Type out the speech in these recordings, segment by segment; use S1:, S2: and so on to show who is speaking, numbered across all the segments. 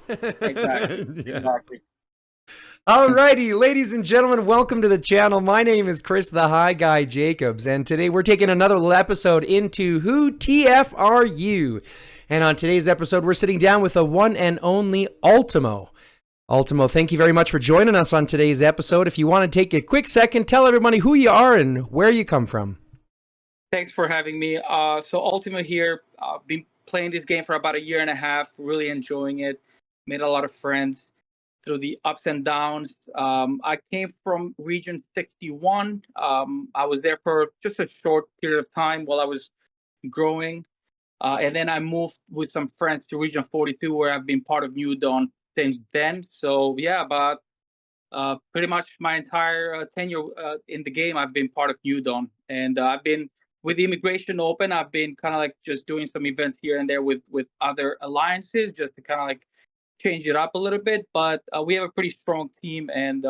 S1: Exactly.
S2: Yeah.
S1: Exactly.
S2: Alrighty, ladies and gentlemen, welcome to the channel. My name is Chris the High Guy Jacobs, and today we're taking another episode into Who TF Are You? And on today's episode, we're sitting down with the one and only Ultimo. Ultimo, thank you very much for joining us on today's episode. If you want to take a quick second, tell everybody who you are and where you come from.
S1: Thanks for having me. So Ultimo here. Been playing this game for about a year and a half. Really enjoying it. Made a lot of friends through the ups and downs. I came from Region 61. I was there for just a short period of time while I was growing, and then I moved with some friends to Region 42, where I've been part of New Dawn since then. So yeah, about pretty much my entire tenure in the game, I've been part of New Dawn, and I've been with the immigration open. I've been kind of like just doing some events here and there with other alliances, just to kind of like change it up a little bit. But we have a pretty strong team, and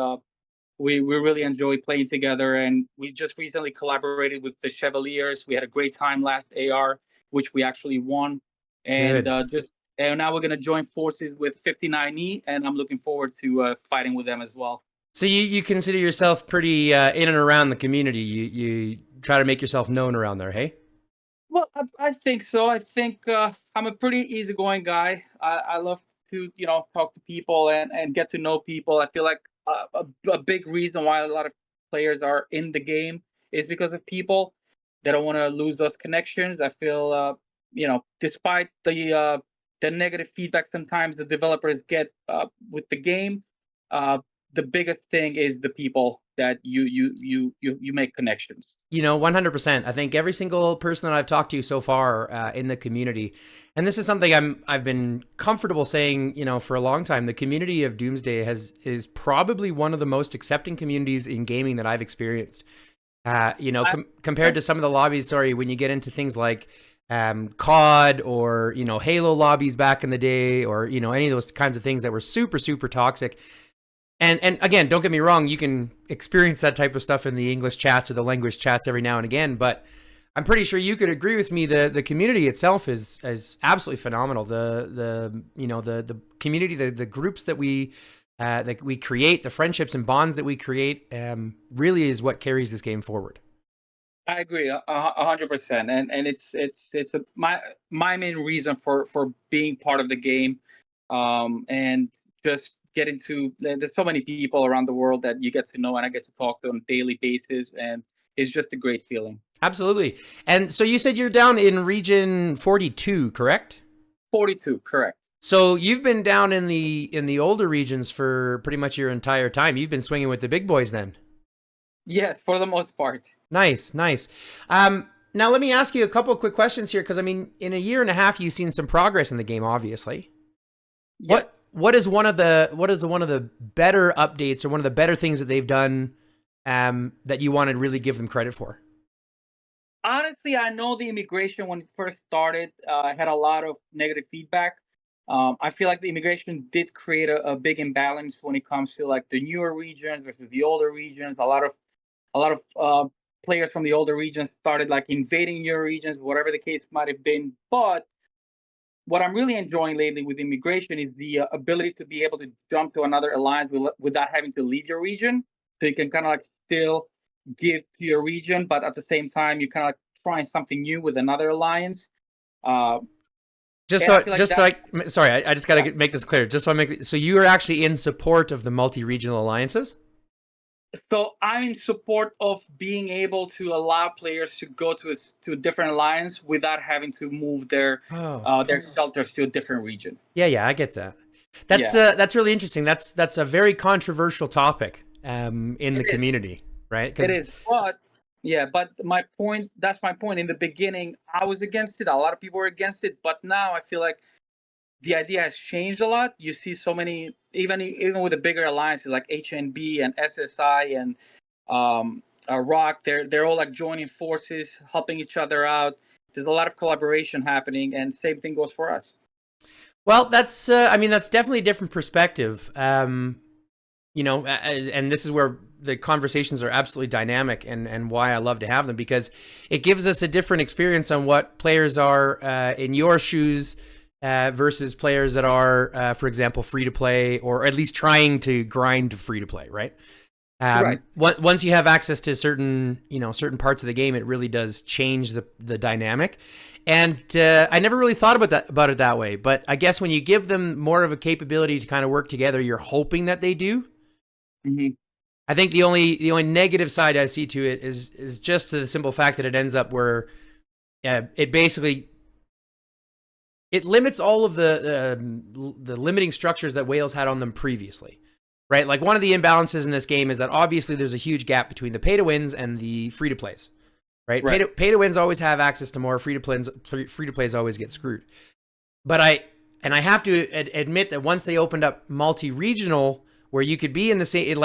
S1: we really enjoy playing together. And we just recently collaborated with the Chevaliers. We had a great time last AR, which we actually won, and
S2: Good.
S1: and now we're gonna join forces with 59E, and I'm looking forward to fighting with them as well.
S2: So you consider yourself pretty in and around the community. You try to make yourself known around there, hey?
S1: Well, I think so. I think I'm a pretty easygoing guy. I love to, talk to people and get to know people. I feel like a big reason why a lot of players are in the game is because of people. They don't want to lose those connections. I feel, despite the negative feedback sometimes the developers get with the game, uh, the biggest thing is the people that you make connections.
S2: 100%. I think every single person that I've talked to so far in the community, and this is something I've been comfortable saying, for a long time. The community of Doomsday is probably one of the most accepting communities in gaming that I've experienced.
S1: I,
S2: Compared to some of the lobbies, sorry, when you get into things like COD or Halo lobbies back in the day, or any of those kinds of things that were super super toxic. And again, don't get me wrong, you can experience that type of stuff in the English chats or the language chats every now and again, but I'm pretty sure you could agree with me. The community itself is absolutely phenomenal. The community, the groups that we create, the friendships and bonds that we create, really is what carries this game forward.
S1: I agree 100%, and my main reason for being part of the game, and just getting to. There's so many people around the world that you get to know, and I get to talk to on a daily basis, and it's just a great feeling.
S2: Absolutely. And so you said you're down in region 42, correct?
S1: 42, correct?
S2: So you've been down in the older regions for pretty much your entire time. You've been swinging with the big boys then.
S1: Yes, for the most part.
S2: Nice, nice. Now let me ask you a couple of quick questions here, because I mean, in a year and a half, you've seen some progress in the game, obviously.
S1: Yeah.
S2: What is one of the better updates, or one of the better things that they've done, that you want to really give them credit for?
S1: Honestly, I know the immigration when it first started had a lot of negative feedback. I feel like the immigration did create a big imbalance when it comes to like the newer regions versus the older regions. A lot of players from the older regions started like invading newer regions, whatever the case might have been. But what I'm really enjoying lately with immigration is the ability to be able to jump to another alliance without having to leave your region. So you can kind of like still give to your region, but at the same time, you kind of like trying something new with another alliance. Uh, and I feel like that.
S2: Sorry, I just got
S1: Yeah.
S2: to make this clear. So you are actually in support of the multi-regional alliances?
S1: So I'm in support of being able to allow players to go to a different alliance without having to move
S2: Oh,
S1: their shelters to a different region.
S2: yeah, I get that.
S1: Yeah,
S2: That's really interesting. That's a very controversial topic in the
S1: it is.
S2: community, right?
S1: It
S2: Because
S1: is. But yeah, but my point. That's my point. In the beginning, I was against it. A lot of people were against it, but now I feel like the idea has changed a lot. You see so many, even with the bigger alliances like HNB and SSI and Rock. They're all like joining forces, helping each other out. There's a lot of collaboration happening, and same thing goes for us.
S2: well, I mean, that's definitely a different perspective. And this is where the conversations are absolutely dynamic, and why I love to have them, because it gives us a different experience on what players are in your shoes versus players that are, for example, free to play, or at least trying to grind free to play, right?
S1: Right.
S2: Once you have access to certain, certain parts of the game, it really does change the dynamic. And I never really thought about it that way. But I guess when you give them more of a capability to kind of work together, you're hoping that they do.
S1: Mm-hmm.
S2: I think the only negative side I see to it is just the simple fact that it ends up where it basically it limits all of the limiting structures that Wales had on them previously. Right, like one of the imbalances in this game is that obviously there's a huge gap between the pay to wins and the free to plays. Right, pay to wins always have access to more. Free to plays always get screwed. But I have to admit that once they opened up multi regional, where you could be in the same,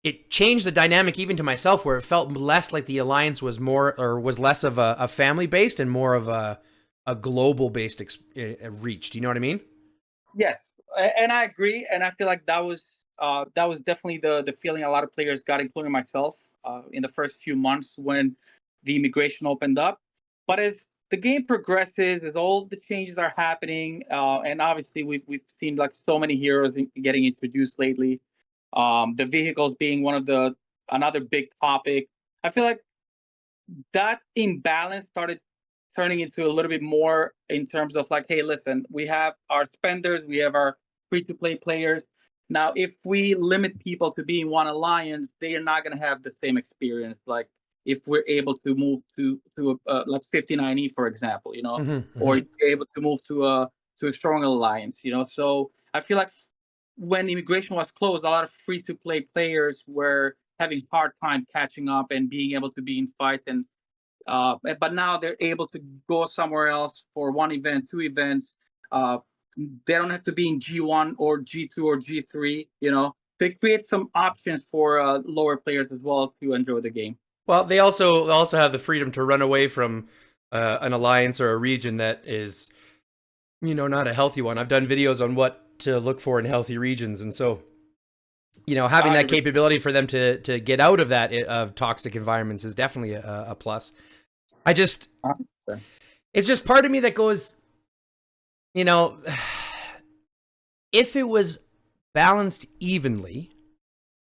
S2: it changed the dynamic even to myself, where it felt less like the alliance was was less of a family based and more of a global based reach. Do you know what I mean?
S1: Yes, and I agree, and I feel like that was definitely the feeling a lot of players got, including myself, in the first few months when the immigration opened up. But as the game progresses, as all the changes are happening, and obviously we've seen like so many heroes getting introduced lately, the vehicles being another big topic. I feel like that imbalance started turning into a little bit more in terms of like, hey, listen, we have our spenders, we have our free to play players. Now, if we limit people to being one alliance, they are not going to have the same experience. Like if we're able to move to like 59E, for example, or if you're able to move to a strong alliance, So I feel like when immigration was closed, a lot of free to play players were having hard time catching up and being able to be in fights and but now they're able to go somewhere else for one event, two events. Uh, they don't have to be in G1 or G2 or G3. They create some options for lower players as well to enjoy the game.
S2: Well, they also have the freedom to run away from an alliance or a region that is, not a healthy one. I've done videos on what to look for in healthy regions, and so having that capability for them to get out of that of toxic environments is definitely a plus. It's just part of me that goes, if it was balanced evenly,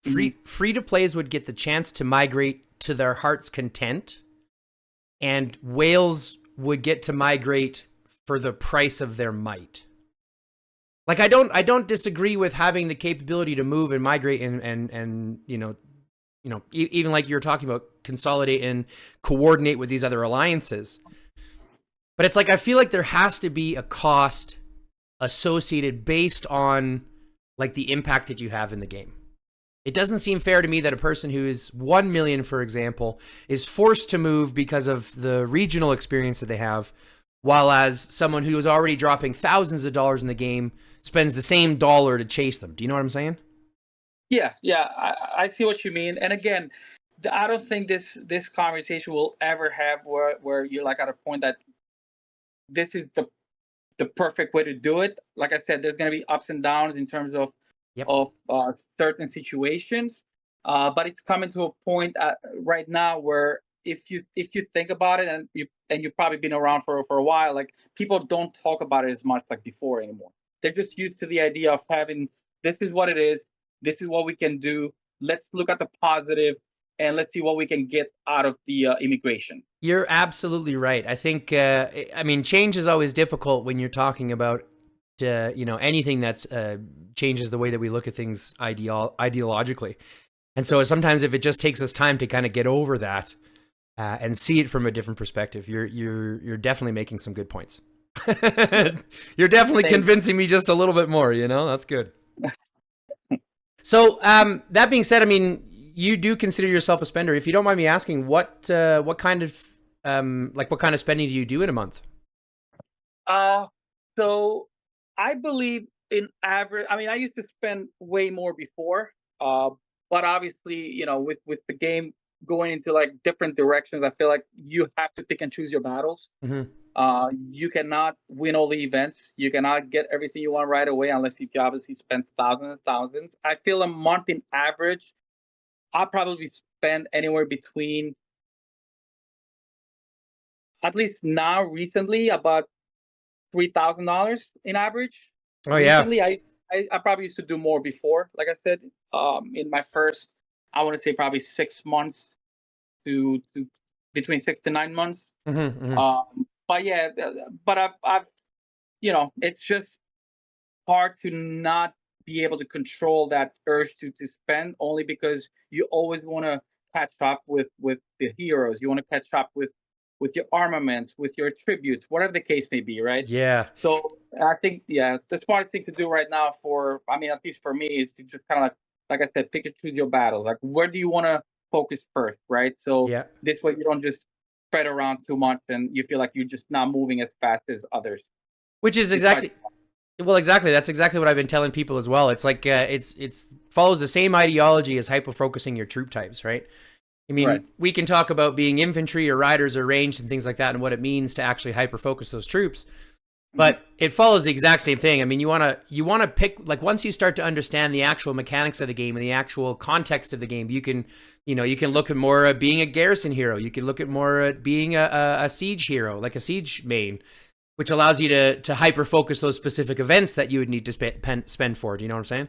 S2: free to plays would get the chance to migrate to their heart's content, and Wales would get to migrate for the price of their might. Like I don't disagree with having the capability to move and migrate and even like you were talking about, consolidate and coordinate with these other alliances. But it's like I feel like there has to be a cost associated based on like the impact that you have in the game. It doesn't seem fair to me that a person who is 1 million, for example, is forced to move because of the regional experience that they have, while as someone who is already dropping thousands of dollars in the game spends the same dollar to chase them. Do you know what I'm saying?
S1: Yeah, I see what you mean. And again, I don't think this conversation will ever have where you're like at a point that this is the perfect way to do it. Like I said, there's going to be ups and downs in terms of
S2: Yep.
S1: certain situations, but it's coming to a point right now where if you think about it, and you've probably been around for a while, like people don't talk about it as much like before anymore. They're just used to the idea of having, this is what it is, this is what we can do. Let's look at the positive and let's see what we can get out of the immigration.
S2: You're absolutely right. I think, change is always difficult when you're talking about, anything that's changes the way that we look at things ideologically. And so sometimes if it just takes us time to kind of get over that and see it from a different perspective, you're definitely making some good points. You're definitely convincing me just a little bit more, That's good. So that being said, you do consider yourself a spender. If you don't mind me asking, what kind of spending do you do in a month?
S1: So I believe in average. I used to spend way more before, but obviously, with the game going into like different directions, I feel like you have to pick and choose your battles. You cannot win all the events. You cannot get everything you want right away unless you obviously spend thousands and thousands. I feel a month in average, I'll probably spend anywhere between, at least now recently, about $3,000 in average.
S2: Oh yeah.
S1: Recently, I probably used to do more before. Like I said, in my first, I want to say probably 6 months to between 6 to 9 months.
S2: Mm-hmm, mm-hmm.
S1: But yeah, but I've it's just hard to not be able to control that urge to spend, only because you always want to catch up with the heroes. You want to catch up with your armaments, with your tributes, whatever the case may be, right?
S2: Yeah.
S1: So I think, yeah, the smart thing to do right now, for I mean, at least for me, is to just kind of like I said, pick and choose your battles. Like, where do you want to focus first, right? So
S2: Yeah.
S1: this way you don't just spread around too much and you feel like you're just not moving as fast as others.
S2: Which is
S1: Despite
S2: exactly Well, exactly. That's exactly what I've been telling people as well. It's like it's follows the same ideology as hyper focusing your troop types, right? I
S1: right,
S2: mean, we can talk about being infantry or riders or ranged and things like that, and what it means to actually hyper focus those troops.
S1: mhm,
S2: But it follows the exact same thing. I mean, you wanna pick, like, once you start to understand the actual mechanics of the game and the actual context of the game, you can look at more at being a garrison hero. You can look at more at being a siege hero, like a siege main, which allows you to hyper focus those specific events that you would need to spend for it. You know what I'm saying?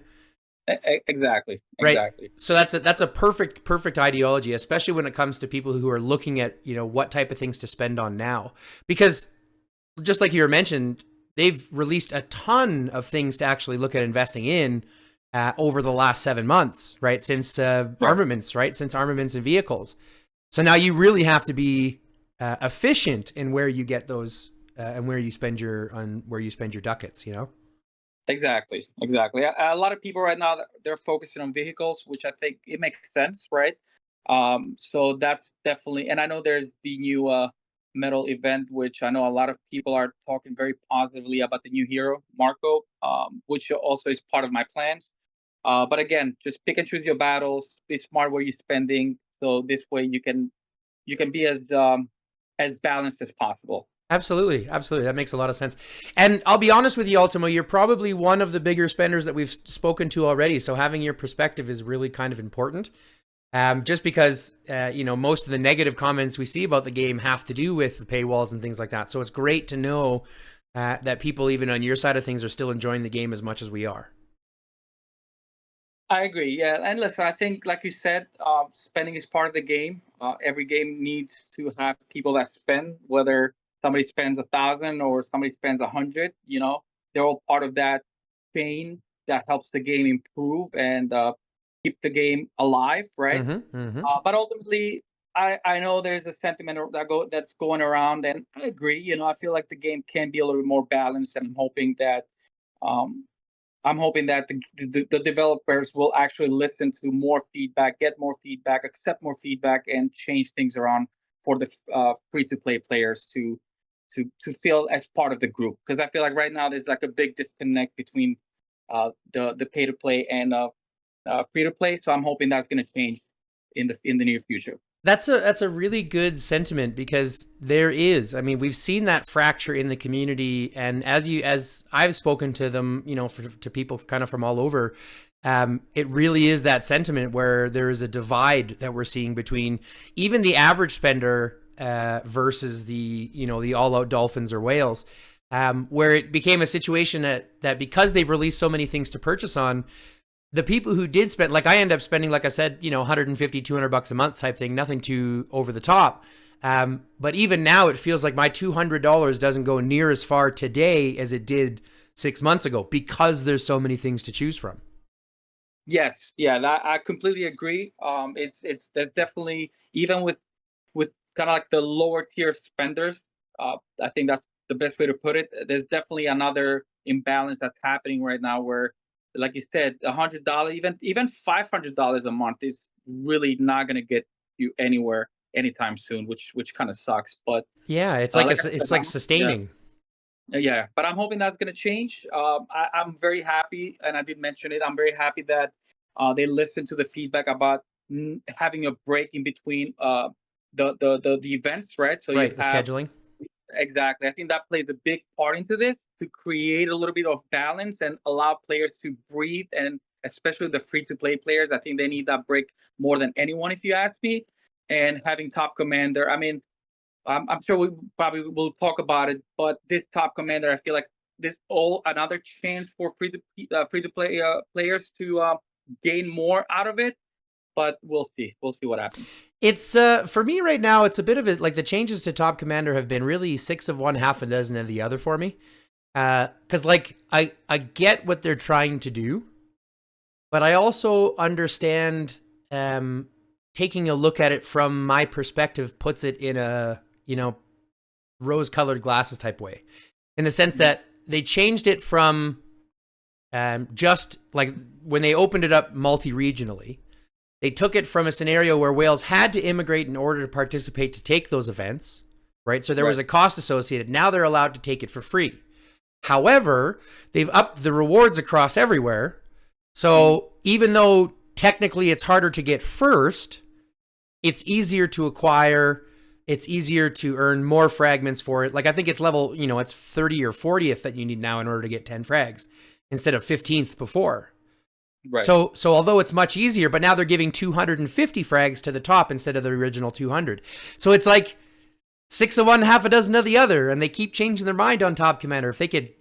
S1: exactly,
S2: Right.
S1: exactly.
S2: So that's a perfect ideology, especially when it comes to people who are looking at what type of things to spend on now, because just like you were mentioned, they've released a ton of things to actually look at investing in over the last 7 months, right? Since
S1: Sure.
S2: armaments, right? Since armaments and vehicles. So now you really have to be efficient in where you get those and where you spend your ducats.
S1: Exactly, exactly. A lot of people right now, they're focusing on vehicles, which I think it makes sense, right? So that's definitely, and I know there's the new metal event, which I know a lot of people are talking very positively about the new hero, Marco, which also is part of my plans. But again, just pick and choose your battles. Be smart where you're spending, so this way you can be as balanced as possible.
S2: Absolutely, absolutely. That makes a lot of sense. And I'll be honest with you, Ultimo, you're probably one of the bigger spenders that we've spoken to already. So having your perspective is really kind of important. Just because most of the negative comments we see about the game have to do with the paywalls and things like that. So it's great to know that people, even on your side of things, are still enjoying the game as much as we are.
S1: I agree. Yeah, and listen, I think, like you said, spending is part of the game. Every game needs to have people that spend, whether somebody spends 1,000 or somebody spends 100. They're all part of that chain that helps the game improve and keep the game alive, right?
S2: Mm-hmm. Mm-hmm.
S1: But ultimately, I know there's a sentiment that's going around, and I agree. I feel like the game can be a little bit more balanced, and um, I'm hoping that the developers will actually listen to more feedback, get more feedback, accept more feedback, and change things around for the free to play players to feel as part of the group. Because I feel like right now there's like a big disconnect between the pay to play and free to play. So I'm hoping that's going to change in the near future.
S2: That's a really good sentiment, because there is. I mean, we've seen that fracture in the community, and as I've spoken to them, to people kind of from all over, it really is that sentiment where there is a divide that we're seeing between even the average spender versus the all out dolphins or whales, where it became a situation that because they've released so many things to purchase on, the people who did spend, like, I end up spending, like I said, 150, $200 a month type thing, nothing too over the top. But even now it feels like my $200 doesn't go near as far today as it did 6 months ago, because there's so many things to choose from.
S1: Yes, yeah, I completely agree. It's there's definitely, even with kind of like the lower tier spenders. I think that's the best way to put it. There's definitely another imbalance that's happening right now, where, like you said, $100, even $500 a month is really not going to get you anywhere anytime soon, which kind of sucks. But
S2: Yeah, it's like
S1: like I said,
S2: it's like
S1: yeah,
S2: sustaining.
S1: yeah, but I'm hoping that's going to change. I'm very happy, and I did mention it. I'm very happy that they listened to the feedback about having a break in between the events, right? So you
S2: Right, the
S1: have
S2: scheduling.
S1: exactly. I think that plays a big part into this, to create a little bit of balance and allow players to breathe, and especially the free to play players. I think they need that break more than anyone, if you ask me. And having top commander, I mean, I'm sure we probably will talk about it, but this top commander, I feel like this all another chance for free to play players to gain more out of it. But we'll see. We'll see what happens.
S2: It's for me right now. It's a bit of it. Like the changes to Top Commander have been really 6 of one, half a dozen of the other for me. Because like I get what they're trying to do, but I also understand taking a look at it from my perspective puts it in a, rose-colored glasses type way, in the sense that they changed it from just like when they opened it up multi-regionally, they took it from a scenario where whales had to immigrate in order to participate to take those events, right? So there was a cost associated. Now they're allowed to take it for free. However, they've upped the rewards across everywhere. So even though technically it's harder to get first, it's easier to acquire. It's easier to earn more fragments for it. Like I think it's level, it's 30 or 40th that you need now in order to get 10 frags instead of 15th before. Right. So although it's much easier, but now they're giving 250 frags to the top instead of the original 200. So it's like 6 of one, half a dozen of the other, and they keep changing their mind on Top Commander. If they could,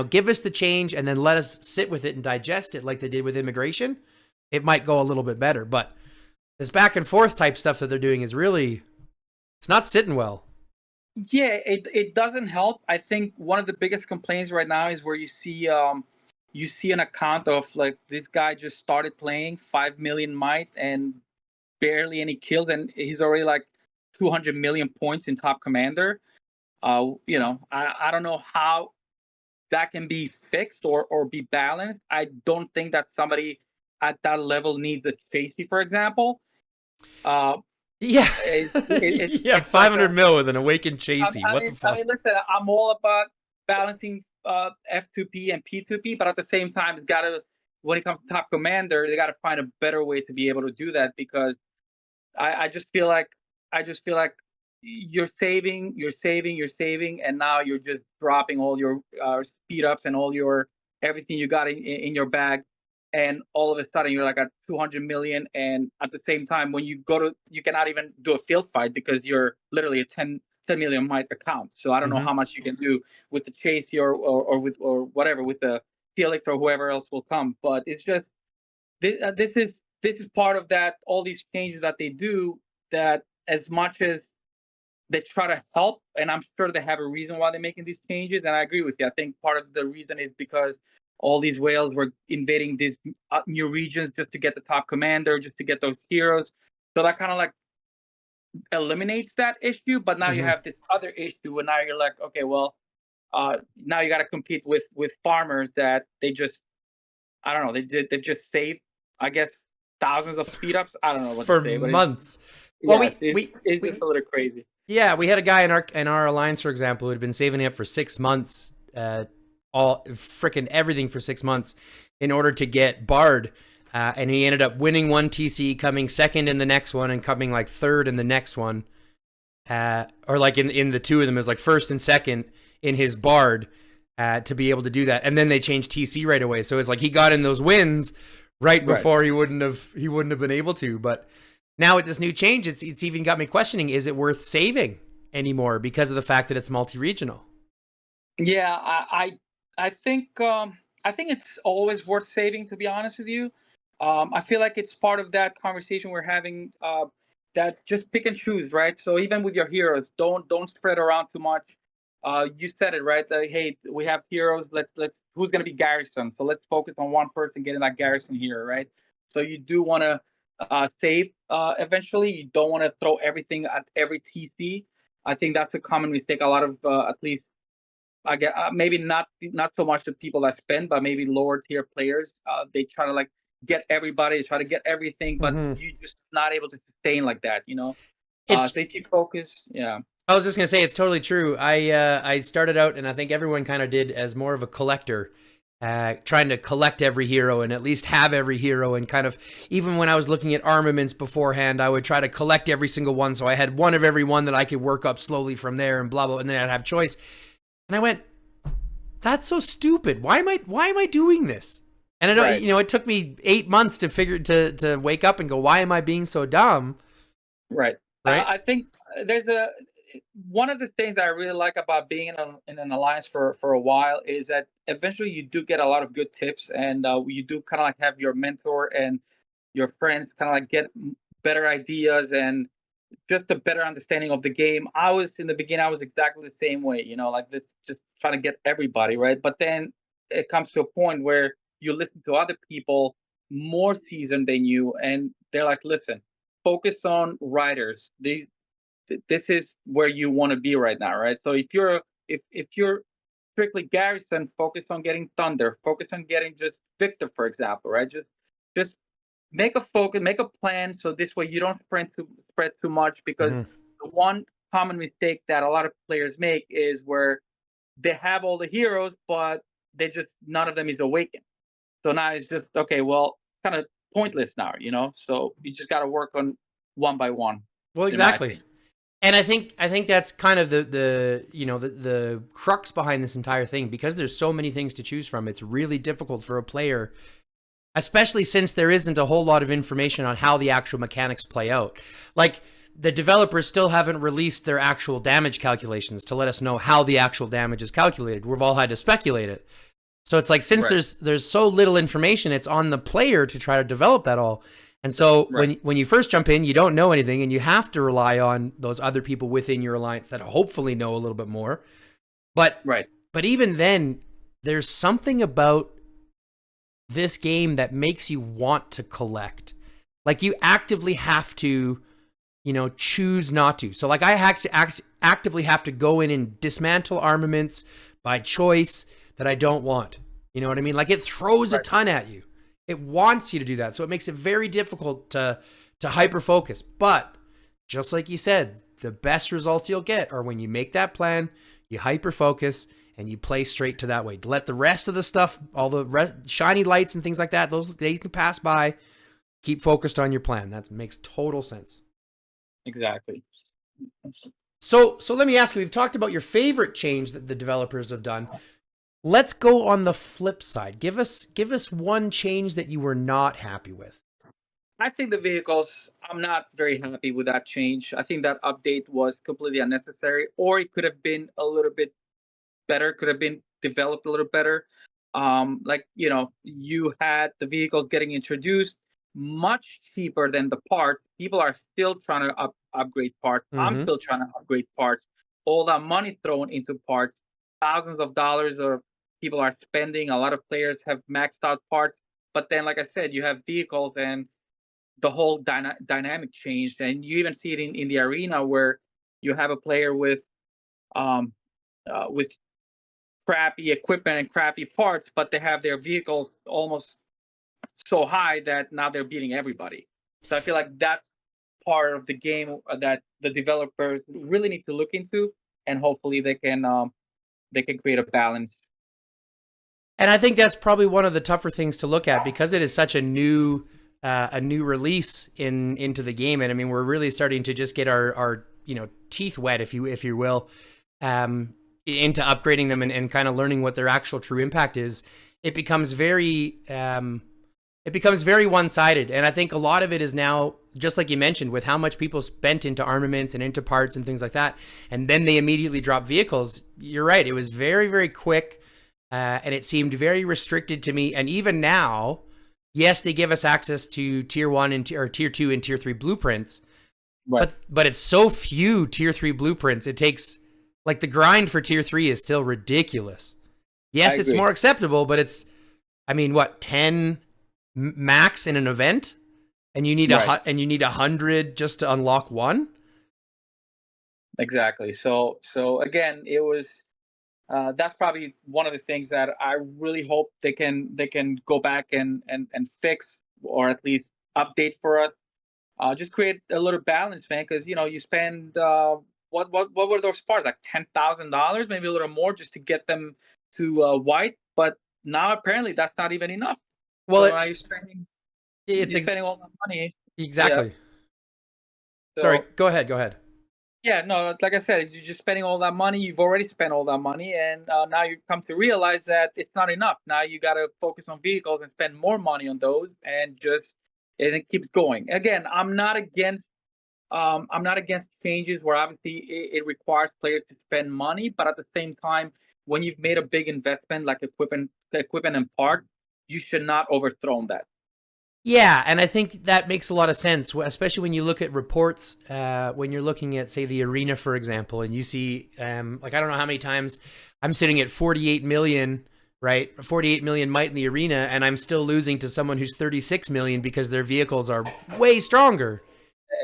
S2: give us the change and then let us sit with it and digest it like they did with immigration, it might go a little bit better. But this back and forth type stuff that they're doing is really, it's not sitting well.
S1: Yeah, it doesn't help. I think one of the biggest complaints right now is where you see an account of like this guy just started playing 5 million might and barely any kills, and he's already like 200 million points in Top Commander. I don't know how that can be fixed or be balanced. I don't think that somebody at that level needs a chasey, for example.
S2: It's 500 mil with an awakened chasey. What the fuck?
S1: Listen, I'm all about balancing F2P and P2P, but at the same time, it's gotta, when it comes to Top Commander, they gotta find a better way to be able to do that, because I just feel like you're saving, and now you're just dropping all your speed ups and all your everything you got in your bag, and all of a sudden you're like at 200 million, and at the same time when you cannot even do a field fight because you're literally a 10 million might account. So I don't know how much you can do with the chase or whatever with the Felix or whoever else will come. But it's just this is part of that, all these changes that they do, that as much as they try to help, and I'm sure they have a reason why they're making these changes, and I agree with you. I think part of the reason is because all these whales were invading these new regions just to get the Top Commander, just to get those heroes. So that kind of like eliminates that issue. But now you have this other issue where now you're like, okay, well, now you got to compete with farmers that they just, I don't know, they've just saved, I guess, thousands of speed ups. I don't know what
S2: for
S1: to say, but
S2: months.
S1: It's just a little crazy.
S2: Yeah, we had a guy in our alliance, for example, who had been saving up for 6 months, all freaking everything for 6 months in order to get Bard, and he ended up winning one TC, coming second in the next one, and coming like third in the next one, or like in the two of them, it was like first and second in his Bard, to be able to do that. And then they changed TC right away, so it's like he got in those wins right before he wouldn't have been able to. But now with this new change, it's even got me questioning, is it worth saving anymore because of the fact that it's multi-regional?
S1: Yeah, I think it's always worth saving, to be honest with you. I feel like it's part of that conversation we're having, that just pick and choose, right? So even with your heroes, don't spread around too much. You said it, right? Hey, we have heroes. Let's who's going to be Garrison? So let's focus on one person getting that Garrison hero, right? So you do want to save eventually. You don't want to throw everything at every TC. I think that's a common mistake. A lot of at least, I get, maybe not so much the people that spend, but maybe lower tier players. They try to like get everybody, they try to get everything, but you're just not able to sustain like that. So if you focus, yeah.
S2: I was just gonna say it's totally true. I started out, and I think everyone kind of did, as more of a collector, trying to collect every hero and at least have every hero, and kind of, even when I was looking at armaments beforehand, I would try to collect every single one, so I had one of every one that I could work up slowly from there, and blah blah, and then I'd have choice. And I went, that's so stupid. Why am I doing this? And I know, it took me 8 months to wake up and go, why am I being so dumb?
S1: Right. I think one of the things that I really like about being in an alliance for a while is that eventually you do get a lot of good tips, and you do kind of like have your mentor and your friends kind of like get better ideas and just a better understanding of the game. I was in the beginning, I was exactly the same way, like this, just trying to get everybody right. But then it comes to a point where you listen to other people more seasoned than you, and they're like, "Listen, focus on riders. This is where you want to be right now, right? So if you're strictly Garrison, focus on getting Thunder, focus on getting just Victor, for example, right? Just make a focus, make a plan, so this way you don't spread too much. Because
S2: Hmm.
S1: the one common mistake that a lot of players make is where they have all the heroes, but they just none of them is awakened. So now it's just okay. Well, kind of pointless now, So you just got to work on one by one,
S2: Well,
S1: in my
S2: exactly.
S1: opinion.
S2: And I think that's kind of the crux behind this entire thing, because there's so many things to choose from. It's really difficult for a player, especially since there isn't a whole lot of information on how the actual mechanics play out. Like, the developers still haven't released their actual damage calculations to let us know how the actual damage is calculated. We've all had to speculate it. So it's like, since
S1: Right.
S2: there's so little information, it's on the player to try to develop that all. And so
S1: Right.
S2: when you first jump in, you don't know anything, and you have to rely on those other people within your alliance that hopefully know a little bit more. But
S1: Right.
S2: but even then, there's something about this game that makes you want to collect. Like, you actively have to, choose not to. So like, I actively have to go in and dismantle armaments by choice that I don't want. You know what I mean? Like, it throws a
S1: Right.
S2: ton at you. It wants you to do that. So it makes it very difficult to hyper focus. But just like you said, the best results you'll get are when you make that plan, you hyper focus, and you play straight to that way. Let the rest of the stuff, all the shiny lights and things like that, those, they can pass by. Keep focused on your plan. That makes total sense.
S1: Exactly.
S2: So let me ask you, we've talked about your favorite change that the developers have done. Let's go on the flip side. Give us one change that you were not happy with.
S1: I think the vehicles, I'm not very happy with that change. I think that update was completely unnecessary, or it could have been a little bit better, could have been developed a little better. Like, you had the vehicles getting introduced much cheaper than the parts. People are still trying to upgrade parts. I'm
S2: Mm-hmm.
S1: still trying to upgrade parts. All that money thrown into parts, thousands of dollars, or people are spending. A lot of players have maxed out parts. But then, like I said, you have vehicles, and the whole dynamic changed. And you even see it in the arena, where you have a player with crappy equipment and crappy parts, but they have their vehicles almost so high that now they're beating everybody. So I feel like that's part of the game that the developers really need to look into, and hopefully they can create a balance.
S2: And I think that's probably one of the tougher things to look at, because it is such a new release into the game. And I mean, we're really starting to just get our teeth wet, if you will, into upgrading them and kind of learning what their actual true impact is. It becomes very one-sided. And I think a lot of it is now, just like you mentioned, with how much people spent into armaments and into parts and things like that, and then they immediately drop vehicles. You're right. It was very, very quick. And it seemed very restricted to me. And even now, yes, they give us access to tier 1 and or tier 2 and tier 3 blueprints,
S1: Right.
S2: but it's so few tier 3 blueprints. It takes, like, the grind for tier 3 is still ridiculous. Yes,
S1: I
S2: it's
S1: agree.
S2: more acceptable, but it's, I mean, what, 10 max in an event, and you need
S1: Right.
S2: and you need 100 just to unlock one.
S1: Exactly. So again, it was that's probably one of the things that I really hope they can go back and fix, or at least update for us. Just create a little balance, man, because you spend what were those parts, like $10,000, maybe a little more, just to get them to white. But now apparently that's not even enough.
S2: Well,
S1: So now you're spending
S2: it's
S1: you're spending all that money. Yeah.
S2: exactly. Sorry,
S1: So
S2: go ahead. Go ahead.
S1: yeah, no, like I said, you're just spending all that money. You've already spent all that money, and now you come to realize that it's not enough. Now you got to focus on vehicles and spend more money on those, and it keeps going. Again, I'm not against I'm not against changes where obviously it requires players to spend money, but at the same time, when you've made a big investment like equipment and part, you should not overthrow that.
S2: Yeah, and I think that makes a lot of sense, especially when you look at reports. When you're looking at, say, the arena, for example, and you see, like, I don't know how many times I'm sitting at 48 million, right? 48 million might in the arena, and I'm still losing to someone who's 36 million because their vehicles are way stronger.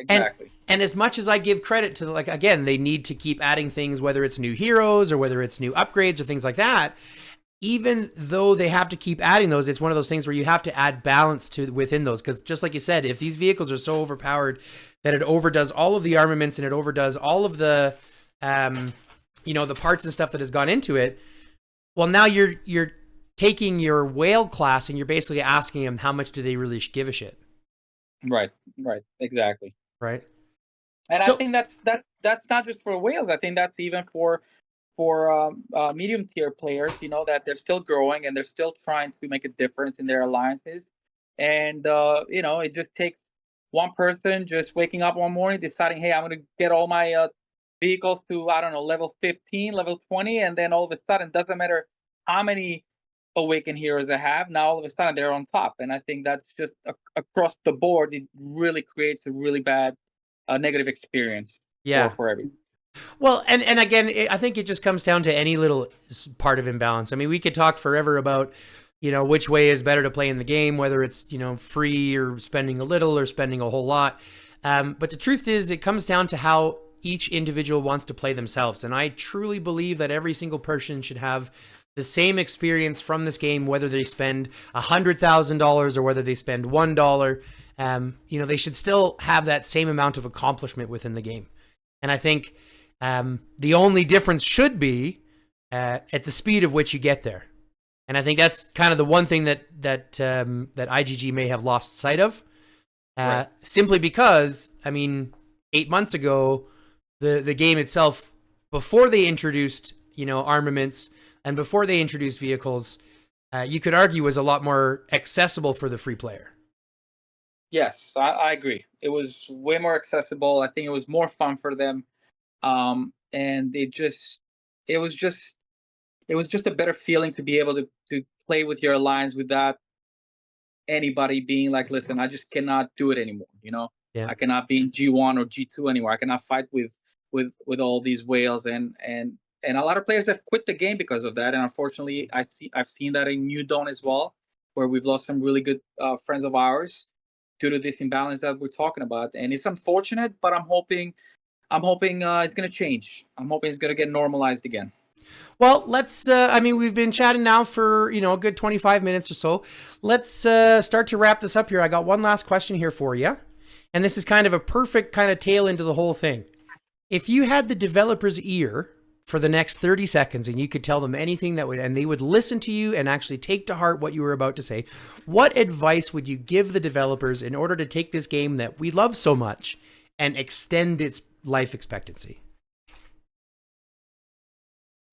S2: And
S1: Exactly.
S2: and as much as I give credit to, like, again, they need to keep adding things, whether it's new heroes or whether it's new upgrades or things like that. Even though they have to keep adding those, it's one of those things where you have to add balance to within those. Because just like you said, if these vehicles are so overpowered that it overdoes all of the armaments and it overdoes all of the, the parts and stuff that has gone into it, well, now you're taking your whale class and you're basically asking them how much do they really give a shit,
S1: Right. Right. Exactly.
S2: right?
S1: And I
S2: So
S1: think that's not just for whales. I think that's even for medium tier players. You know that they're still growing and they're still trying to make a difference in their alliances. And it just takes one person just waking up one morning, deciding, hey, I'm going to get all my vehicles to, I don't know, level 15, level 20, and then all of a sudden, doesn't matter how many awakened heroes they have. Now all of a sudden they're on top, and I think that's just across the board. It really creates a really bad negative experience
S2: yeah.
S1: for everyone.
S2: Well, and again, I think it just comes down to any little part of imbalance. I mean, we could talk forever about, which way is better to play in the game, whether it's, free or spending a little or spending a whole lot. But the truth is, it comes down to how each individual wants to play themselves. And I truly believe that every single person should have the same experience from this game, whether they spend $100,000 or whether they spend $1. They should still have that same amount of accomplishment within the game. And I think the only difference should be at the speed of which you get there. And I think that's kind of the one thing that IGG may have lost sight of,
S1: Right.
S2: simply because, 8 months ago, the game itself, before they introduced armaments and before they introduced vehicles, you could argue was a lot more accessible for the free player.
S1: Yes, I agree. It was way more accessible. I think it was more fun for them, and it was just it was just a better feeling to be able to play with your alliance without anybody being like, listen, I just cannot do it anymore.
S2: Yeah.
S1: I cannot be in G1 or G2 anymore. I cannot fight with all these whales, and a lot of players have quit the game because of that. And unfortunately, I've seen that in New Dawn as well, where we've lost some really good friends of ours due to this imbalance that we're talking about. And it's unfortunate, but I'm hoping it's going to change. I'm hoping it's going to get normalized again.
S2: Well, let's, we've been chatting now for, a good 25 minutes or so. Let's start to wrap this up here. I got one last question here for you. And this is kind of a perfect kind of tail into the whole thing. If you had the developer's ear for the next 30 seconds and you could tell them anything and they would listen to you and actually take to heart what you were about to say, what advice would you give the developers in order to take this game that we love so much and extend its life expectancy?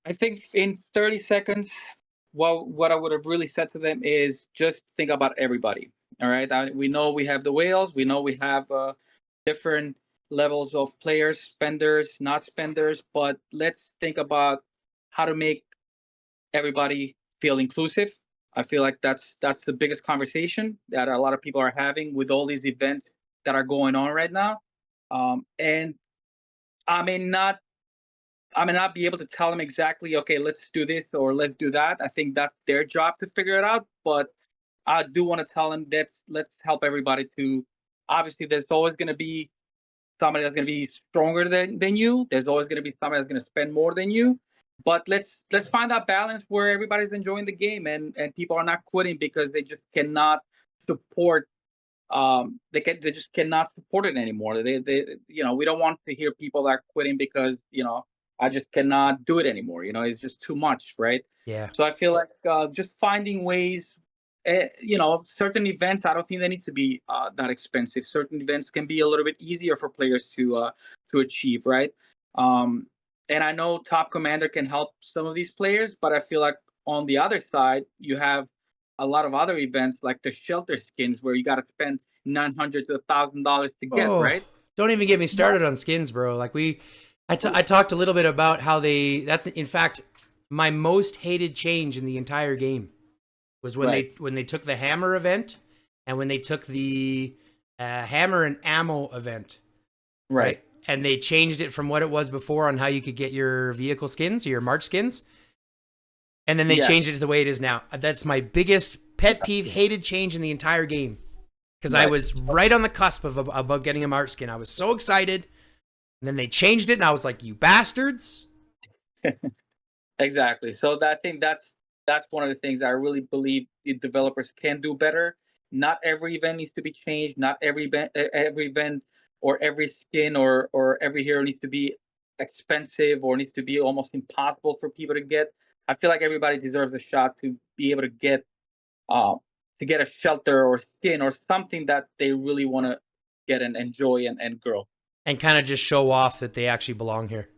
S1: I think in 30 seconds, what I would have really said to them is just think about everybody. All right. We know we have the whales. We know we have different levels of players, spenders, not spenders, but let's think about how to make everybody feel inclusive. I feel like that's the biggest conversation that a lot of people are having with all these events that are going on right now. And I may not I may not be able to tell them exactly, okay, let's do this or let's do that. I think that's their job to figure it out. But I do want to tell them that let's help everybody to. Obviously, there's always going to be somebody that's going to be stronger than you. There's always going to be somebody that's going to spend more than you. But let's find that balance where everybody's enjoying the game and people are not quitting because they just cannot support they just cannot support it anymore. We don't want to hear people that are quitting because I just cannot do it anymore. It's just too much, right?
S2: Yeah.
S1: So I feel like just finding ways. Certain events I don't think they need to be that expensive. Certain events can be a little bit easier for players to achieve, right? um and I know Top Commander can help some of these players, but I feel like on the other side you have a lot of other events like the shelter skins where you got to spend $900 to $1,000 to get,
S2: Oh,
S1: right?
S2: Don't even get me started on skins, bro. Like I talked a little bit about how that's in fact my most hated change in the entire game was when they took the hammer event and when they took the hammer and ammo event.
S1: Right.
S2: And they changed it from what it was before on how you could get your vehicle skins, your March skins. And then they changed it to the way it is now. That's my biggest pet peeve, hated change in the entire game. Because I was right on the cusp of about getting a March skin. I was so excited. And then they changed it, and I was like, you bastards.
S1: Exactly. So I think that's one of the things I really believe the developers can do better. Not every event needs to be changed. Not every event or every skin or every hero needs to be expensive or needs to be almost impossible for people to get. I feel like everybody deserves a shot to be able to get a shelter or skin or something that they really want to get and enjoy and grow.
S2: And kind of just show off that they actually belong here.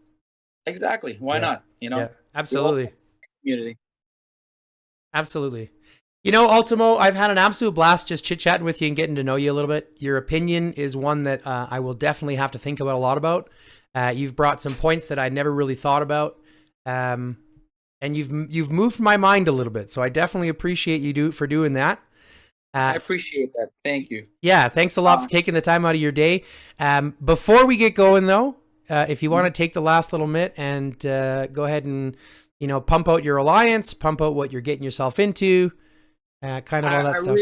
S1: Exactly. Why not? You know?
S2: Yeah, absolutely.
S1: Community.
S2: Absolutely. You know, Ultimo, I've had an absolute blast just chit-chatting with you and getting to know you a little bit. Your opinion is one that I will definitely have to think about a lot about. You've brought some points that I never really thought about. And you've moved my mind a little bit. So I definitely appreciate you for doing that.
S1: I appreciate that. Thank you.
S2: Yeah, thanks a lot for taking the time out of your day. Before we get going, though, if you want to take the last little minute and go ahead and, pump out your alliance, pump out what you're getting yourself into, kind of all that stuff.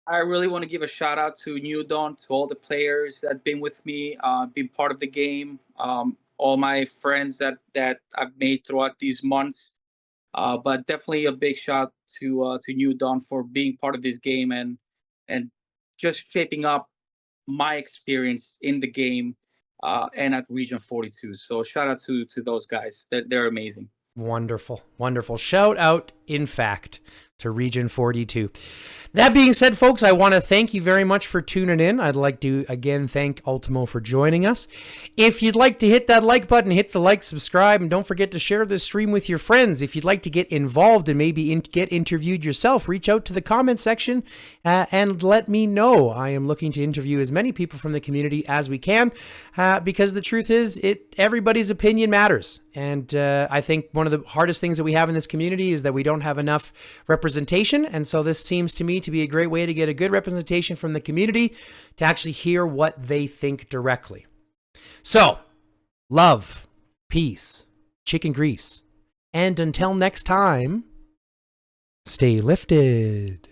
S1: I really want to give a shout out to New Dawn, to all the players that have been with me, been part of the game, all my friends that I've made throughout these months. But definitely a big shout to New Dawn for being part of this game and just shaping up my experience in the game and at Region 42. So shout out to those guys. They're amazing.
S2: Wonderful. Wonderful. Shout out, in fact, to Region 42. That being said, folks, I want to thank you very much for tuning in. I'd like to, again, thank Ultimo for joining us. If you'd like to hit that like button, hit the like, subscribe, and don't forget to share this stream with your friends. If you'd like to get involved and maybe get interviewed yourself, reach out to the comment section and let me know. I am looking to interview as many people from the community as we can because the truth is, everybody's opinion matters. And I think one of the hardest things that we have in this community is that we don't have enough representation. And so this seems to me to be a great way to get a good representation from the community to actually hear what they think directly. So, love, peace, chicken grease. And until next time, stay lifted.